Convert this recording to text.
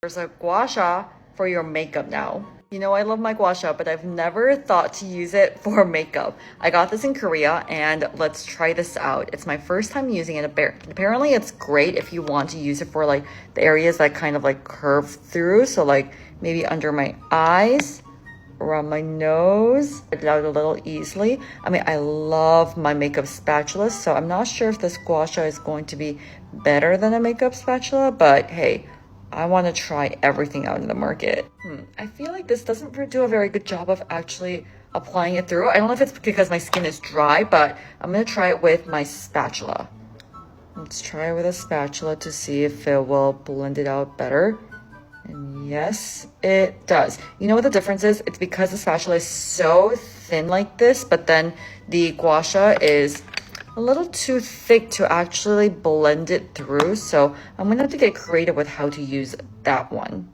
There's a guasha for your makeup now. You know I love my guasha, but I've never thought to use it for makeup. I got this in Korea and let's try this out. It's my first time using it. Apparently it's great if you want to use it for like the areas that kind of like curve through. So like maybe under my eyes, around my nose, get it out a little easily. I mean, I love my makeup spatula, so I'm not sure if this guasha is going to be better than a makeup spatula, but hey, I want to try everything out in the market. I feel like this doesn't do a very good job of actually applying it through. I don't know if it's because my skin is dry, but I'm going to try it with my spatula. Let's try it with a spatula to see if it will blend it out better. And yes, it does. You know what the difference is? It's because the spatula is so thin like this, but then the guasha is a little too thick to actually blend it through. So I'm gonna have to get creative with how to use that one.